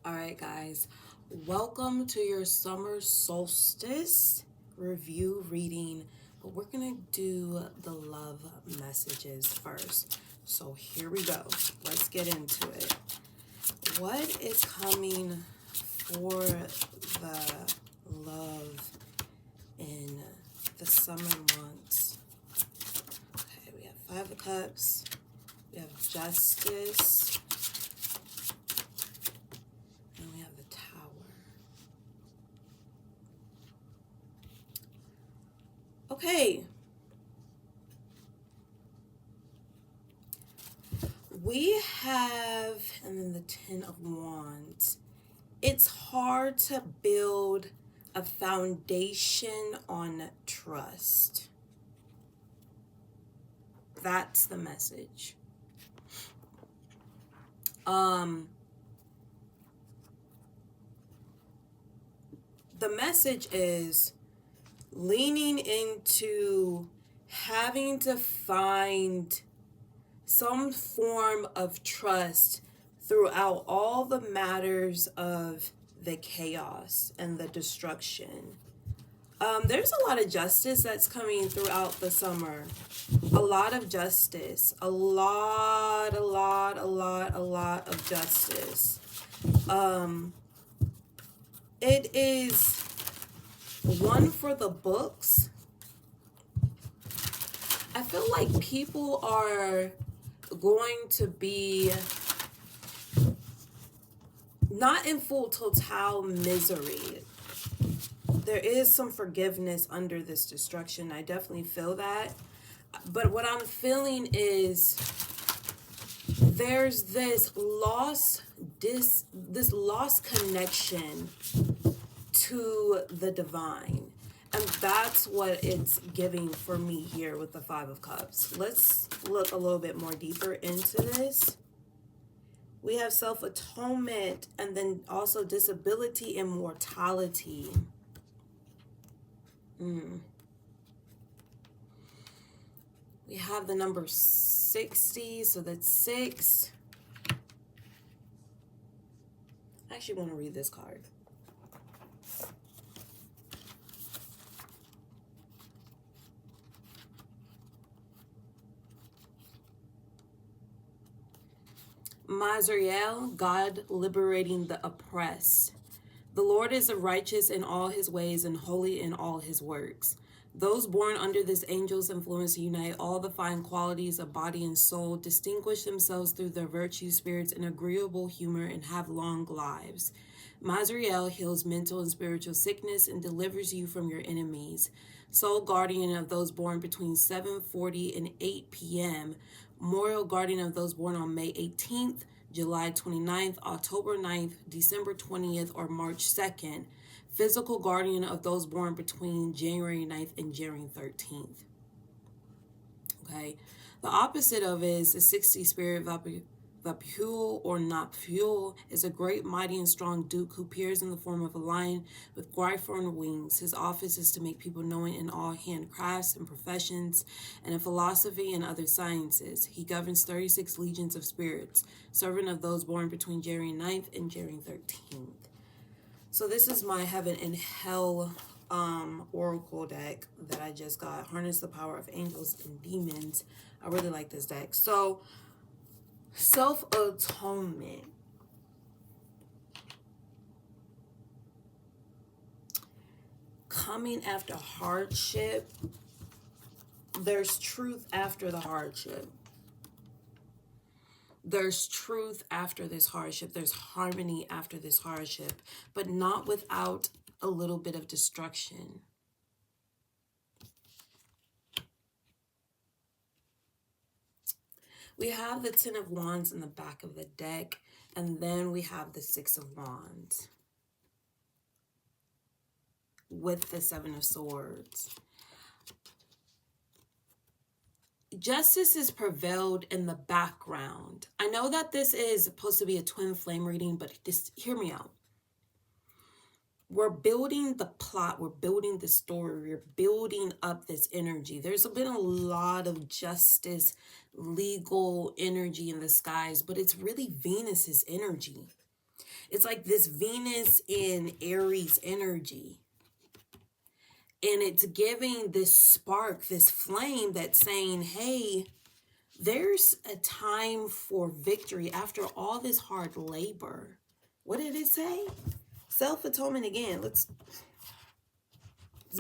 All right, guys, welcome to your summer solstice review reading. But we're going to do the love messages first. So here we go. Let's get into it. What is coming for the love in the summer months? Okay, we have Five of Cups, we have Justice, and we have the Tower. Okay, we have, and then the Ten of Wands. It's hard to build a foundation on trust. That's the message. The message is leaning into having to find some form of trust throughout all the matters of the chaos and the destruction. There's a lot of justice that's coming throughout the summer. A lot of justice. A lot of justice. It is one for the books. I feel like people are going to be not in full total misery. There is some forgiveness under this destruction. I definitely feel that. But what I'm feeling is there's this lost connection to the divine. And that's what it's giving for me here with the Five of Cups. Let's look a little bit more deeper into this. We have self-atonement and then also disability and mortality. We have the number 60, so that's 6. I actually want to read this card. Mazriel, God liberating the oppressed. The Lord is righteous in all his ways and holy in all his works. Those born under this angel's influence unite all the fine qualities of body and soul, distinguish themselves through their virtue, spirits, and agreeable humor, and have long lives. Mazriel heals mental and spiritual sickness and delivers you from your enemies. Soul guardian of those born between 7:40 and 8 p.m., moral guardian of those born on May 18th, July 29th, October 9th, December 20th, or March 2nd. Physical guardian of those born between January 9th and January 13th. Okay. The opposite of it is the 60 spirit Vapul or Napul is a great, mighty, and strong duke who appears in the form of a lion with griffon wings. His office is to make people knowing in all handcrafts and professions and in philosophy and other sciences. He governs 36 legions of spirits, servant of those born between January 9th and January 13th. So this is my Heaven and Hell Oracle deck that I just got. Harness the power of angels and demons. I really like this deck. So self-atonement. Coming after hardship. There's truth after the hardship. There's truth after this hardship. There's harmony after this hardship, but not without a little bit of destruction. We have the Ten of Wands in the back of the deck, and then we have the Six of Wands with the Seven of Swords. Justice is prevailed in the background. I know that this is supposed to be a twin flame reading, but just hear me out. We're building the plot, we're building the story, we're building up this energy. There's been a lot of justice, legal energy in the skies, but it's really Venus's energy. It's like this Venus in Aries energy. And it's giving this spark, this flame that's saying, hey, there's a time for victory after all this hard labor. What did it say? Self-atonement again. Let's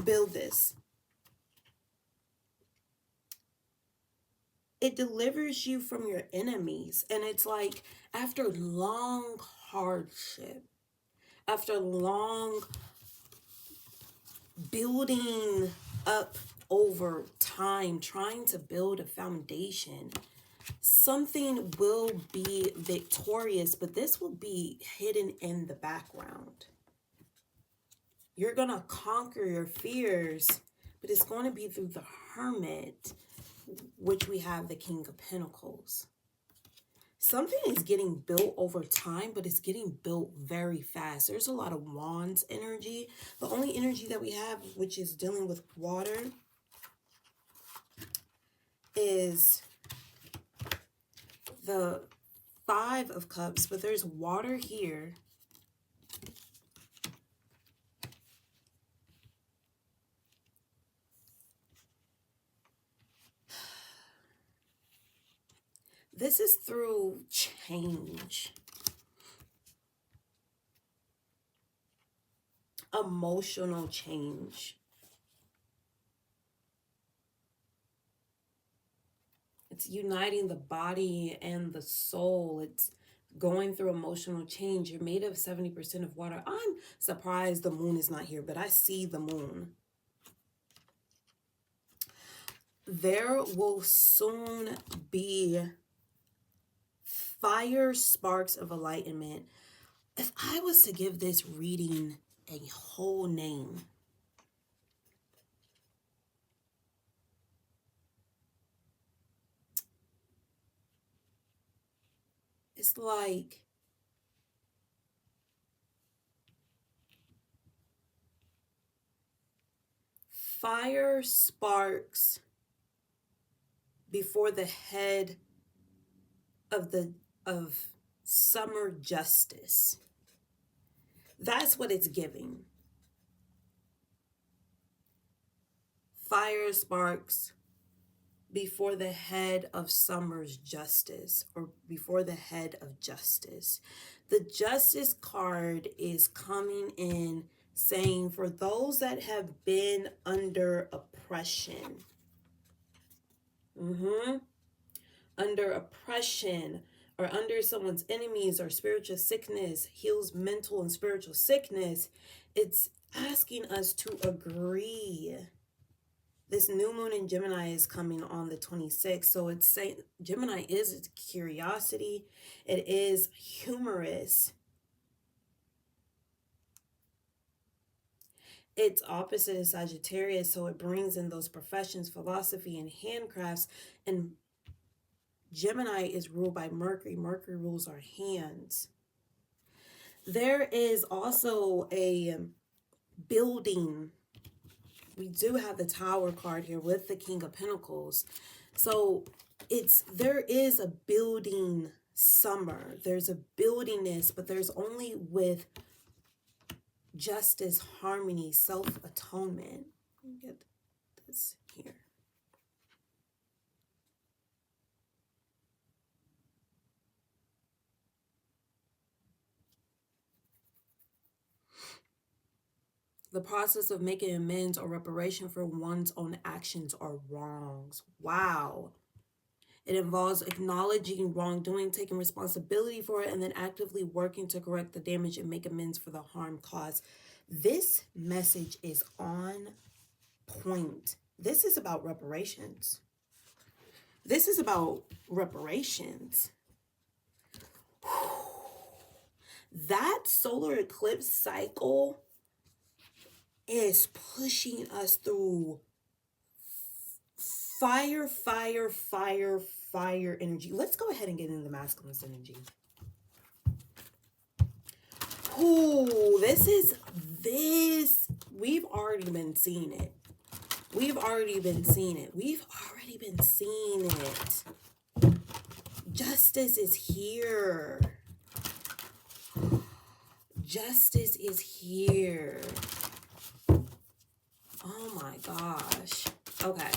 build this. It delivers you from your enemies. And it's like after long hardship, after long building up over time, trying to build a foundation, something will be victorious, but this will be hidden in the background. You're going to conquer your fears, but it's going to be through the Hermit, which we have the King of Pentacles. Something is getting built over time, but it's getting built very fast. There's a lot of Wands energy. The only energy that we have, which is dealing with water, is the Five of Cups, but there's water here. This is through change, emotional change. It's uniting the body and the soul. It's going through emotional change. You're made of 70% of water. I'm surprised the moon is not here, but I see the moon. There will soon be fire sparks of enlightenment. If I was to give this reading a whole name, it's like fire sparks before the head of summer justice. That's what it's giving. Fire sparks before the head of summer's justice, or before the head of justice. The Justice card is coming in saying, for those that have been under oppression, under oppression, or under someone's enemies, or spiritual sickness, heals mental and spiritual sickness, it's asking us to agree. This new moon in Gemini is coming on the 26th. So it's saying Gemini is curiosity. It is humorous. Its opposite is Sagittarius. So it brings in those professions, philosophy, and handcrafts. And Gemini is ruled by Mercury. Mercury rules our hands. There is also a building. We do have the Tower card here with the King of Pentacles. So there is a building summer. There's a buildingness, but there's only with justice, harmony, self-atonement. Let me get this here. The process of making amends or reparation for one's own actions or wrongs. Wow. It involves acknowledging wrongdoing, taking responsibility for it, and then actively working to correct the damage and make amends for the harm caused. This message is on point. This is about reparations. This is about reparations. That solar eclipse cycle is pushing us through fire, fire, fire, fire energy. Let's go ahead and get into the masculine energy. Oh, this. We've already been seeing it. We've already been seeing it. We've already been seeing it. Justice is here. Justice is here. Oh my gosh. Okay.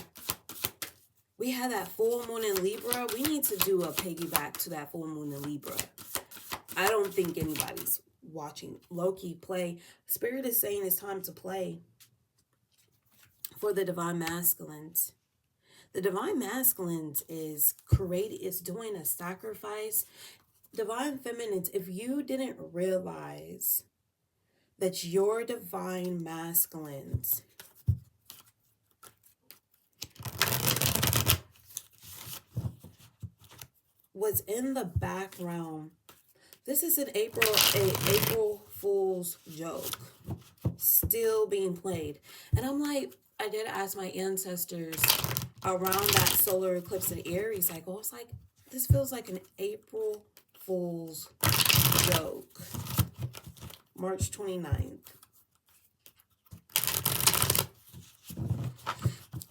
We had that full moon in Libra. We need to do a piggyback to that full moon in Libra. I don't think anybody's watching Loki play. Spirit is saying it's time to play for the divine masculines. The divine masculines is doing a sacrifice. Divine feminines, if you didn't realize that your divine masculines was in the background, this is an April Fool's joke still being played. And I'm like, I did ask my ancestors around that solar eclipse in Aries cycle. It's like, this feels like an April Fool's joke. March 29th.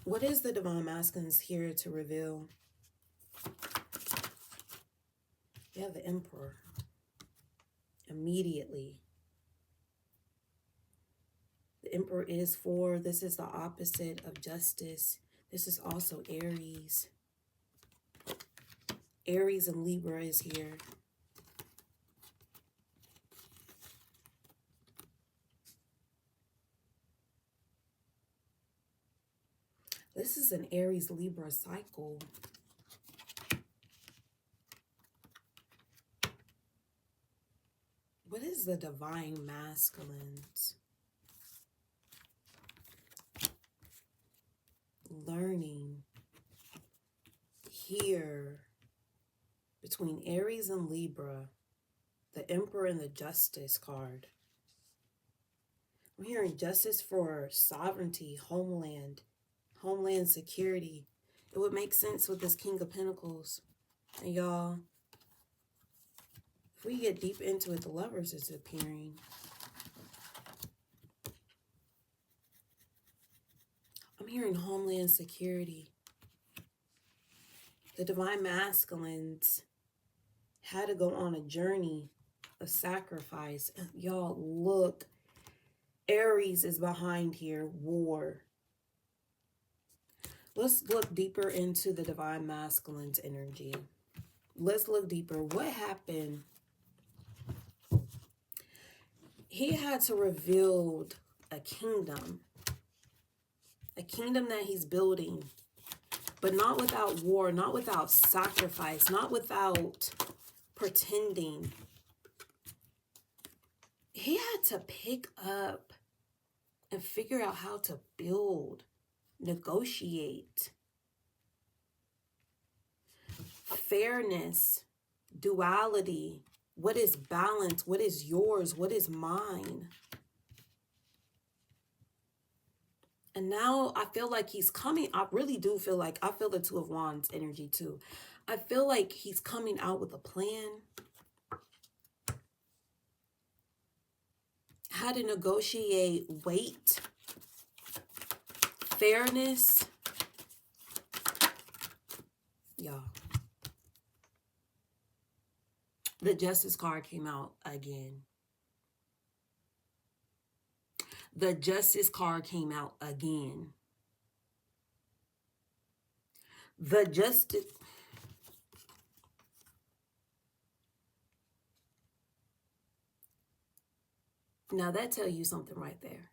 What is the divine masculines here to reveal? You have the Emperor. Immediately. The Emperor is this is the opposite of justice. This is also Aries. Aries and Libra is here. This is an Aries-Libra cycle. What is the divine masculines? Learning here between Aries and Libra, the Emperor and the Justice card. I'm hearing justice for sovereignty, homeland security. It would make sense with this King of Pentacles. And y'all, if we get deep into it, the Lovers is appearing. I'm hearing homeland security. The divine masculines had to go on a journey of sacrifice. Y'all, look. Aries is behind here. War. Let's look deeper into the divine masculine's energy. Let's look deeper. What happened? He had to reveal a kingdom that he's building, but not without war, not without sacrifice, not without pretending. He had to pick up and figure out how to build, negotiate. Fairness, duality, what is balance, what is yours, what is mine. And now I feel like he's coming. I really do feel like, I feel the Two of Wands energy too. I feel like he's coming out with a plan. How to negotiate weight, fairness. Y'all. The Justice card came out again. The Justice card came out again. The Justice. Now that tells you something right there.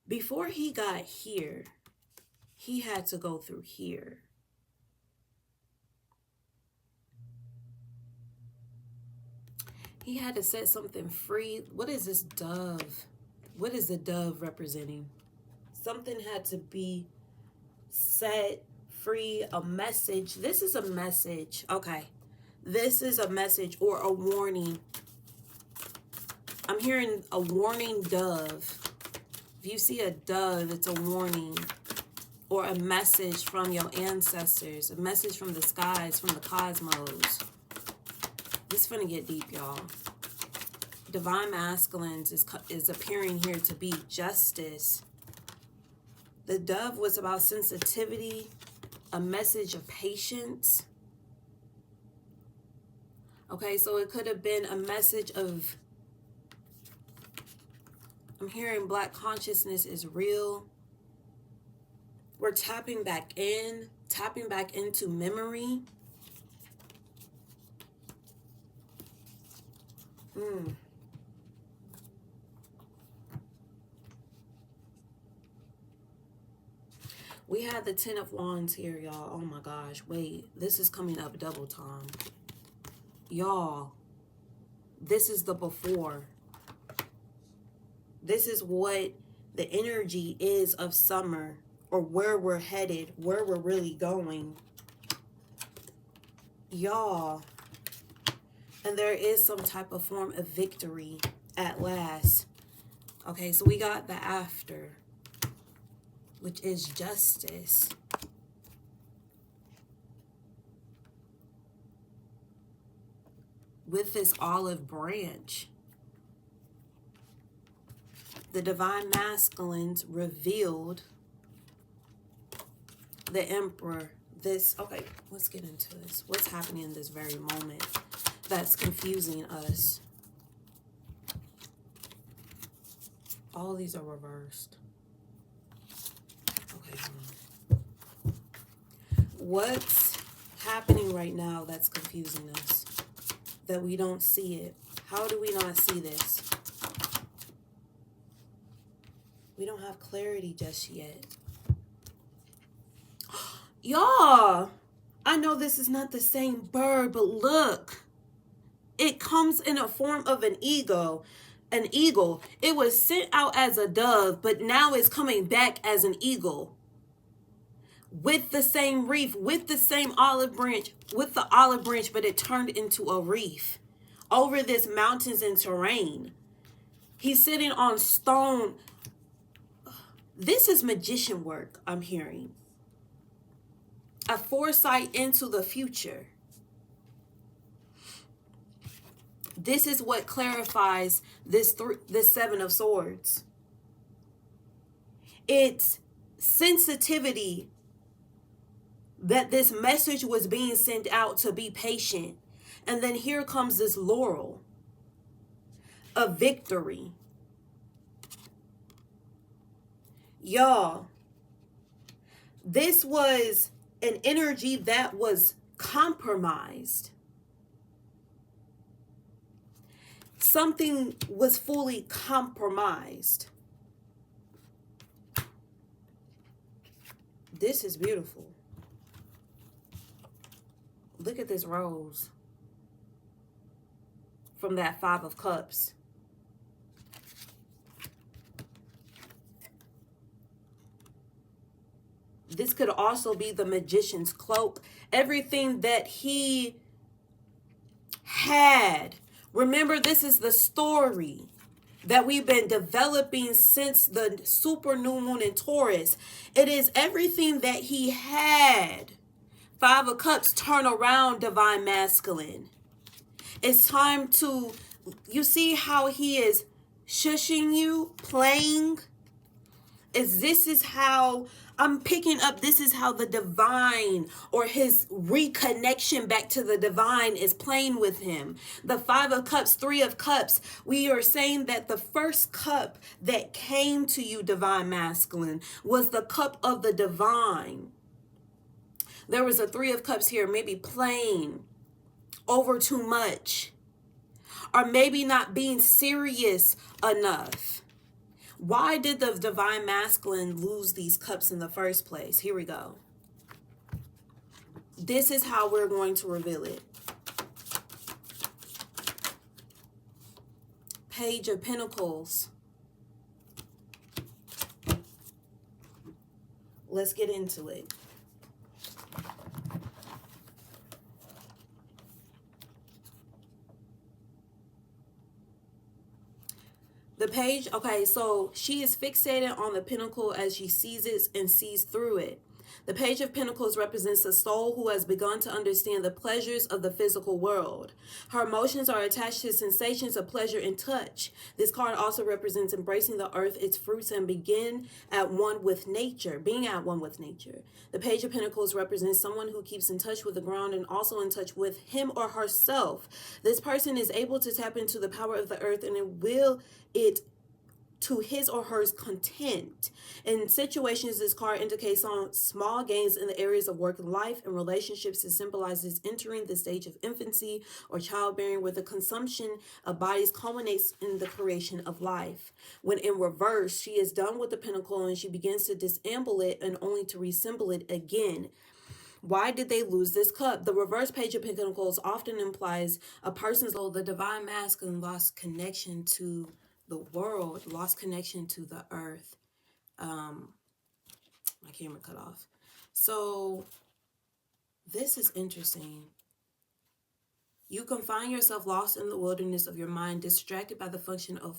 Before he got here, he had to go through here. He had to set something free. What is this dove? What is the dove representing? Something had to be set free, a message. This is a message. Okay. This is a message or a warning. I'm hearing a warning dove. If you see a dove, it's a warning or a message from your ancestors, a message from the skies, from the cosmos. This is gonna get deep, y'all. Divine masculines is appearing here to be justice. The dove was about sensitivity, a message of patience. Okay, so it could have been a message of, I'm hearing Black consciousness is real. We're tapping back into memory. We had the Ten of Wands here, y'all. Oh my gosh, wait, this is coming up double time. Y'all, this is the before. This is what the energy is of summer, or where we're headed, where we're really going. Y'all, and there is some type of form of victory at last. Okay, so we got the after, which is justice. With this olive branch, the divine masculines revealed the emperor. This, okay, let's get into this. What's happening in this very moment that's confusing us? All these are reversed. Okay. What's happening right now that's confusing us? That we don't see it. How do we not see this? We don't have clarity just yet. Y'all, I know this is not the same bird, but look. It comes in a form of an eagle. An eagle. It was sent out as a dove, but now it's coming back as an eagle. With the same reef, with the same olive branch, with the olive branch, but it turned into a reef over this mountains and terrain. He's sitting on stone. This is magician work, I'm hearing. A foresight into the future. This is what clarifies this Seven of Swords. It's sensitivity that this message was being sent out to be patient. And then here comes this laurel of victory. Y'all, this was an energy that was compromised. Something was fully compromised. This is beautiful. Look at this rose from that Five of Cups. This could also be the magician's cloak. Everything that he had. Remember, this is the story that we've been developing since the super new moon in Taurus. It is everything that he had. Five of Cups, turn around, divine masculine. It's time to, you see how he is shushing you, playing? This is how I'm picking up, this is how the divine, or his reconnection back to the divine, is playing with him. The Five of Cups, Three of Cups, we are saying that the first cup that came to you, divine masculine, was the cup of the divine. There was a Three of Cups here, maybe playing over too much, or maybe not being serious enough. Why did the divine masculine lose these cups in the first place? Here we go. This is how we're going to reveal it. Page of Pentacles. Let's get into it. The page, okay, so she is fixated on the pentacle as she sees it and sees through it. The Page of Pentacles represents a soul who has begun to understand the pleasures of the physical world. Her emotions are attached to sensations of pleasure and touch. This card also represents embracing the earth, its fruits, and being at one with nature. The Page of Pentacles represents someone who keeps in touch with the ground and also in touch with him or herself. This person is able to tap into the power of the earth and it to his or her content. In situations, this card indicates on small gains in the areas of work and life. and relationships, it symbolizes entering the stage of infancy or childbearing, where the consumption of bodies culminates in the creation of life. When in reverse, she is done with the pentacle and she begins to disassemble it and only to reassemble it again. Why did they lose this cup? The reverse Page of Pentacles often implies a person's the divine masculine lost connection to the world, lost connection to the earth. My camera cut off. So this is interesting. You can find yourself lost in the wilderness of your mind, distracted by the function of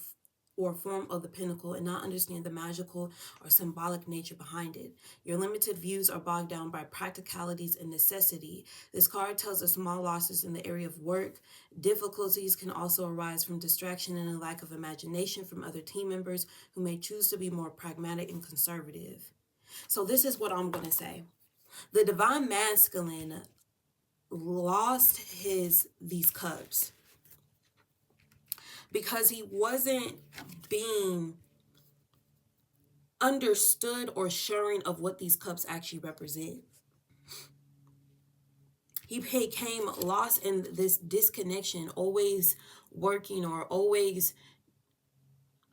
or form of the pinnacle, and not understand the magical or symbolic nature behind it. Your limited views are bogged down by practicalities and necessity. This card tells us small losses in the area of work. Difficulties can also arise from distraction and a lack of imagination from other team members who may choose to be more pragmatic and conservative. So this is what I'm going to say. The divine masculine lost these cups because he wasn't being understood or sharing of what these cups actually represent. He became lost in this disconnection, always working or always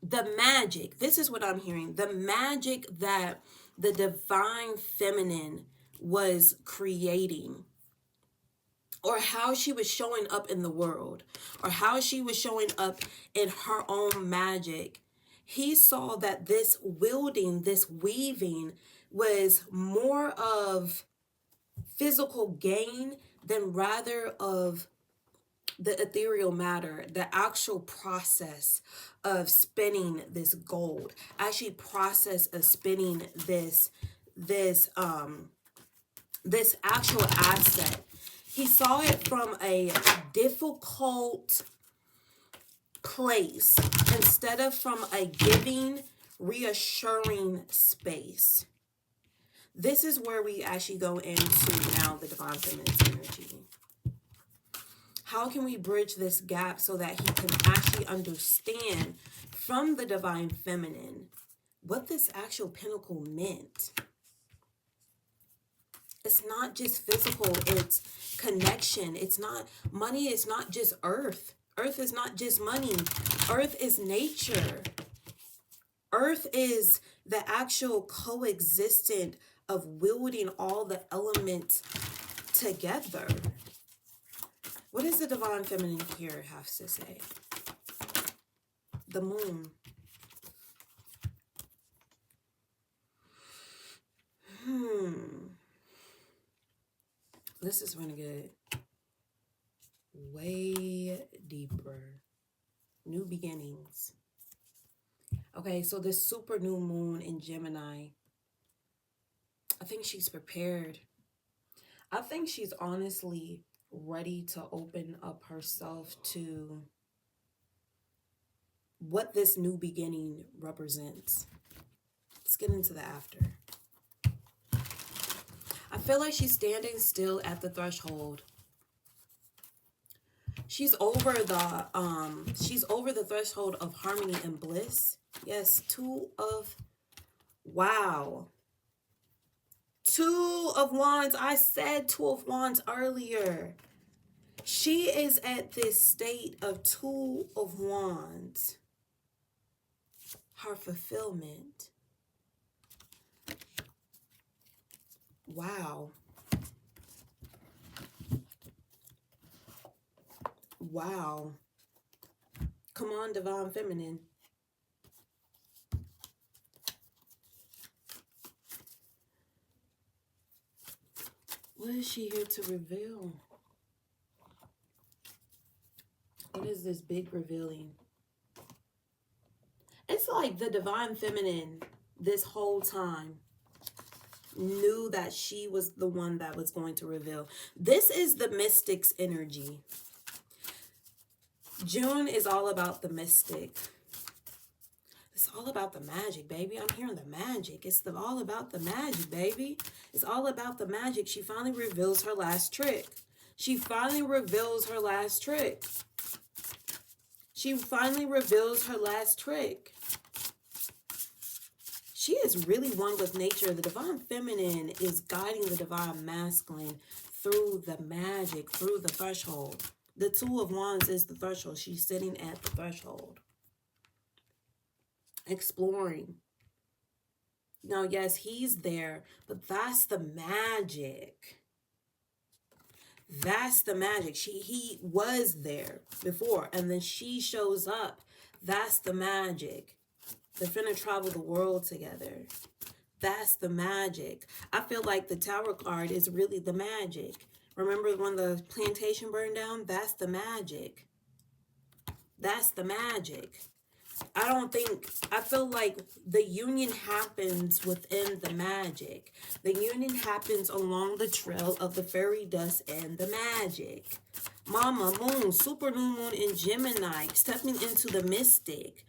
the magic. This is what I'm hearing. The magic that the divine feminine was creating, or how she was showing up in the world, or how she was showing up in her own magic. He saw that this wielding, this weaving, was more of physical gain than rather of the ethereal matter, the actual process of spinning this gold, actually process of spinning this actual asset. He saw it from a difficult place instead of from a giving, reassuring space. This is where we actually go into now the divine feminine's energy. How can we bridge this gap so that he can actually understand from the divine feminine what this actual pinnacle meant? It's not just physical, it's connection. It's not money, it's not just earth. Earth is not just money. Earth is nature. Earth is the actual coexistent of wielding all the elements together. What does the divine feminine here have to say? The moon. This is going to get way deeper. New beginnings. Okay, so this super new moon in Gemini, I think she's prepared. I think she's honestly ready to open up herself to what this new beginning represents. Let's get into the after. I feel like she's standing still at the threshold. She's over the threshold of harmony and bliss. Yes, wow. 2 of Wands. I said 2 of Wands earlier. She is at this state of 2 of Wands. Her fulfillment. Wow. Wow. Come on, divine feminine. What is she here to reveal? What is this big revealing? It's like the divine feminine this whole time knew that she was the one that was going to reveal. This is the mystic's energy. June is all about the mystic. It's all about the magic, baby. I'm hearing the magic. It's all about the magic, baby. It's all about the magic. She finally reveals her last trick. She finally reveals her last trick. She finally reveals her last trick. She is really one with nature. The divine feminine is guiding the divine masculine through the magic, through the threshold. The Two of Wands is the threshold. She's sitting at the threshold, exploring. Now, yes, he's there, but that's the magic. That's the magic. He was there before, and then she shows up. That's the magic. They're finna travel the world together. That's the magic. I feel like the Tower card is really the magic. Remember when the plantation burned down? That's the magic. That's the magic. I feel like the union happens within the magic. The union happens along the trail of the fairy dust and the magic. Mama, moon, super new moon in Gemini, stepping into the mystic.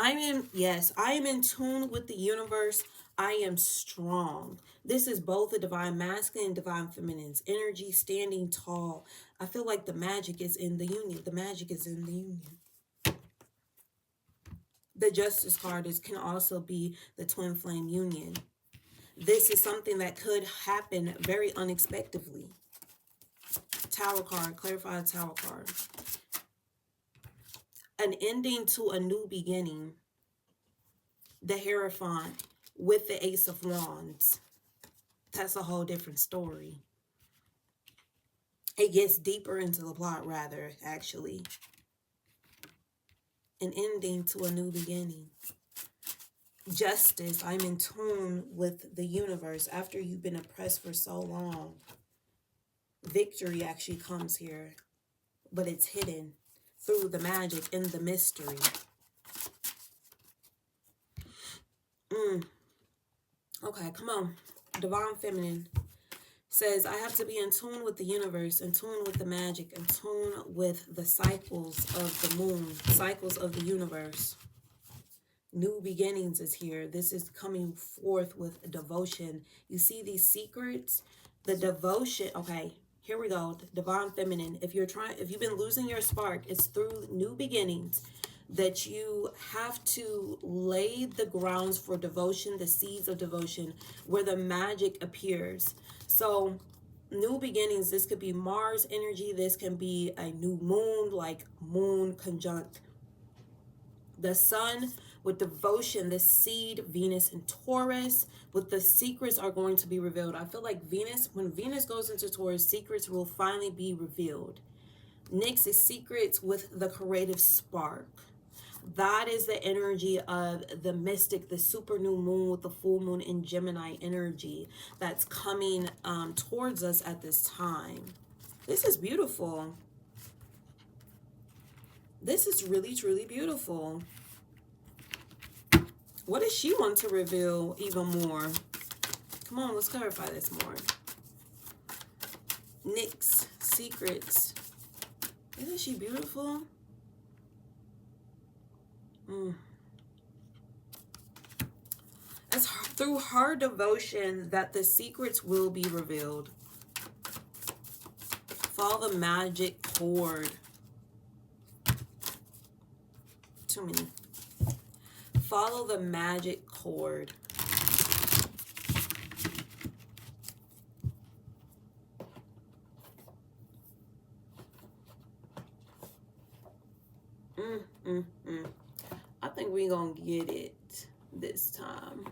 I am in tune with the universe. I am strong. This is both the divine masculine and divine feminine's energy, standing tall. I feel like the magic is in the union. The magic is in the union. The Justice card can also be the twin flame union. This is something that could happen very unexpectedly. Tower card, clarify the Tower card. An ending to a new beginning. The Hierophant with the Ace of Wands. That's a whole different story. It gets deeper into the plot, rather, actually. An ending to a new beginning. Justice, I'm in tune with the universe. After you've been oppressed for so long, victory actually comes here, but it's hidden through the magic and the mystery. Okay, come on. Divine Feminine says, I have to be in tune with the universe, in tune with the magic, in tune with the cycles of the moon, cycles of the universe. New beginnings is here. This is coming forth with devotion. You see these secrets? The devotion. Okay, here we go. Divine Feminine. If you've been losing your spark, it's through new beginnings that you have to lay the grounds for devotion, the seeds of devotion, where the magic appears. So, new beginnings, this could be Mars energy, this can be a new moon, like moon conjunct the sun with devotion, the seed, Venus and Taurus, with the secrets are going to be revealed. I feel like when Venus goes into Taurus, secrets will finally be revealed. Next is secrets with the creative spark. That is the energy of the mystic, the super new moon with the full moon in Gemini energy that's coming towards us at this time. This is beautiful. This is really, truly beautiful. What does she want to reveal even more? Come on, let's clarify this more. Nyx, secrets. Isn't she beautiful? It's through her devotion that the secrets will be revealed. Follow the magic cord. Too many. Follow the magic cord. I think we're gonna get it this time.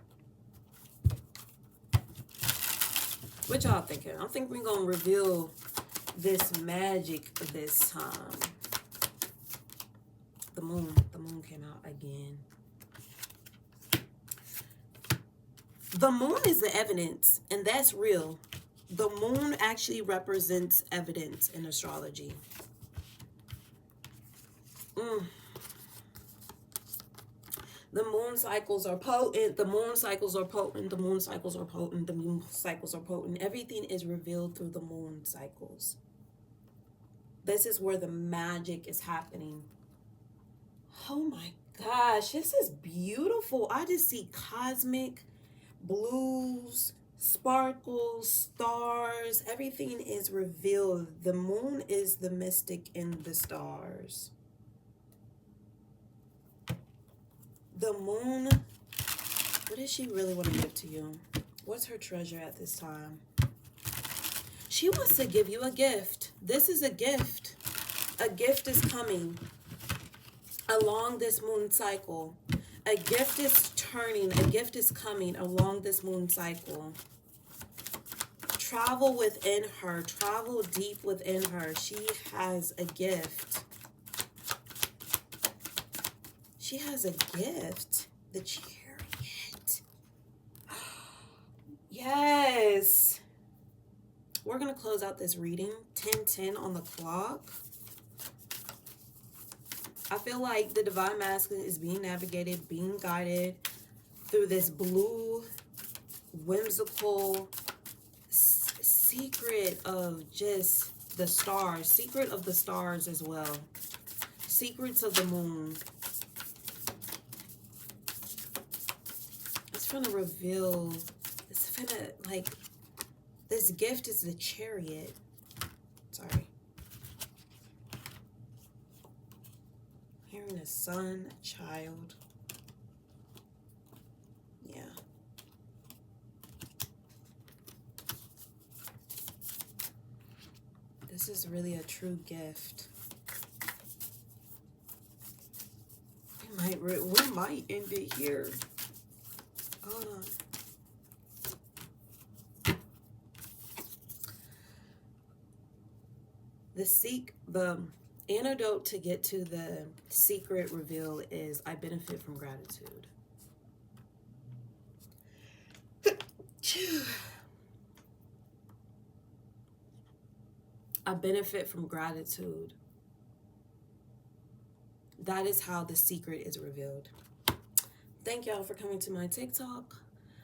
What y'all thinking? I think we're gonna reveal this magic this time. The moon came out again. The moon is the evidence, and that's real. The moon actually represents evidence in astrology. The moon cycles are potent. The moon cycles are potent. The moon cycles are potent. The moon cycles are potent. Everything is revealed through the moon cycles. This is where the magic is happening. Oh my gosh, this is beautiful. I just see cosmic blues, sparkles, stars. Everything is revealed. The moon is the mystic in the stars. The moon, what does she really want to give to you? What's her treasure at this time? She wants to give you a gift. This is a gift. A gift is coming along this moon cycle. A gift is turning. A gift is coming along this moon cycle. Travel within her. Travel deep within her. She has a gift. She has a gift. The Chariot. Yes. We're going to close out this reading. 10:10 on the clock. I feel like the Divine Masculine is being navigated, being guided through this blue, whimsical secret of just the stars. Secret of the stars as well. Secrets of the moon. It's gonna reveal, it's gonna, like, this gift is the Chariot. Sorry. Hearing a son, a child. Yeah. This is really a true gift. We might end it here. Hold on. The antidote to get to the secret reveal is I benefit from gratitude. I benefit from gratitude. That is how the secret is revealed. Thank y'all for coming to my TikTok.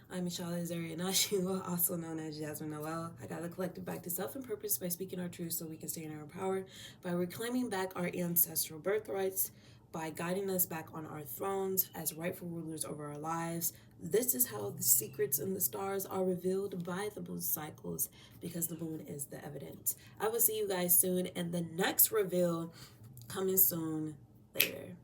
I'm Michelle Azarian Nashua, also known as Jasmine Noel. I got the collective back to self and purpose by speaking our truth so we can stay in our power, by reclaiming back our ancestral birthrights, by guiding us back on our thrones as rightful rulers over our lives. This is how the secrets in the stars are revealed by the moon cycles, because the moon is the evidence. I will see you guys soon, and the next reveal coming soon later.